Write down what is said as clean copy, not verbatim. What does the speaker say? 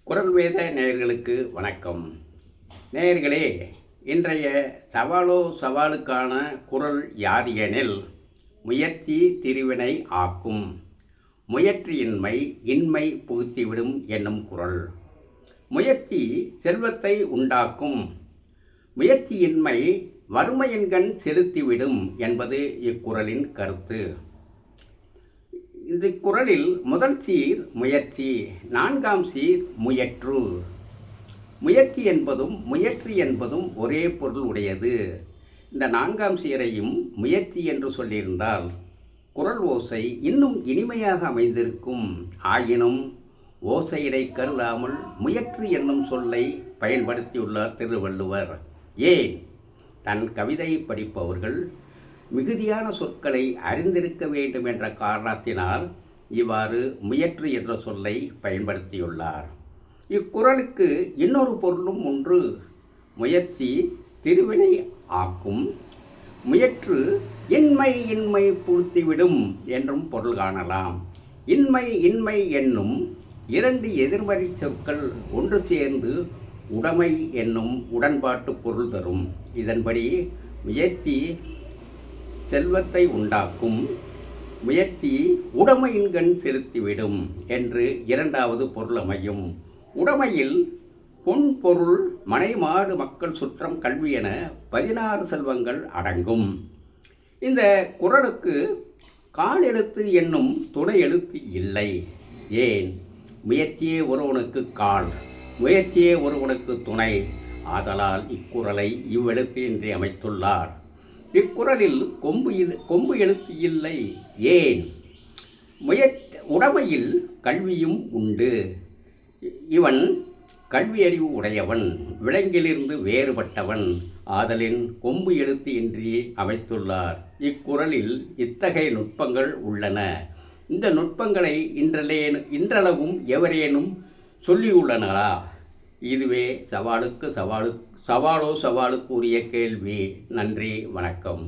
குரல் வேத நேயர்களுக்கு வணக்கம். நேயர்களே, இன்றைய சவாலோ சவாலுக்கான குரல் யாதெனில், முயற்சி திருவினை ஆக்கும், முயற்சியின்மை இன்மை புகுத்திவிடும் என்னும் குரல். முயற்சி செல்வத்தை உண்டாக்கும், முயற்சியின்மை வறுமையின்கண் செலுத்திவிடும் என்பது இக்குறளின் கருத்து. இந்த குறளில் முதல் சீர் முயற்சி, நான்காம் சீர் முயற்று. முயற்சி என்பதும் முயற்சி என்பதும் ஒரே பொருள் உடையது. இந்த நான்காம் சீரையும் முயற்சி என்று சொல்லியிருந்தால் குறள் ஓசை இன்னும் இனிமையாக அமைந்திருக்கும். ஆயினும் ஓசையிடை கருதாமல் முயற்சி என்னும் சொல்லை பயன்படுத்தியுள்ளார் திருவள்ளுவர். ஏன்? தன் கவிதை படிப்பவர்கள் மிகுதியான சொற்களை அறிந்திருக்க வேண்டும் என்ற காரணத்தினால் இவ்வாறு முயற்று என்ற சொல்லை பயன்படுத்தியுள்ளார். இக்குறளுக்கு இன்னொரு பொருளும் உண்டு. முயற்சி திருவினை ஆக்கும், முயற்று இன்மை பூர்த்திவிடும் என்றும் பொருள் காணலாம். இன்மை என்னும் இரண்டு எதிர்மறை சொற்கள் ஒன்று சேர்ந்து உடைமை என்னும் உடன்பாட்டு பொருள் தரும். இதன்படி முயற்சி செல்வத்தை உண்டாக்கும், முயற்சி உடைமையின்கண் செலுத்திவிடும் என்று இரண்டாவது பொருள் அமையும். உடைமையில் பொன் பொருள் மனை மாடு மக்கள் சுற்றம் கல்வி என 16 செல்வங்கள் அடங்கும். இந்த குறளுக்கு கால் எழுத்து என்னும் துணை எழுத்து இல்லை. ஏன்? முயற்சியே ஒருவனுக்கு கால், முயற்சியே ஒருவனுக்கு துணை. ஆதலால் இக்குறளை இவ்வெழுத்து என்று அமைத்துள்ளார். இக்குறளில் கொம்பு எழுத்து இல்லை. ஏன்? உடைமையில் கல்வியும் உண்டு. இவன் கல்வியறிவு உடையவன், விலங்கிலிருந்து வேறுபட்டவன். ஆதலின் கொம்பு எழுத்து இன்றி அமைத்துள்ளார். இக்குறளில் இத்தகைய நுட்பங்கள் உள்ளன. இந்த நுட்பங்களை இன்றளவும் எவரேனும் சொல்லியுள்ளனரா? இதுவே சவாலோ சவாலுக்குரிய கேள்வி. நன்றி, வணக்கம்.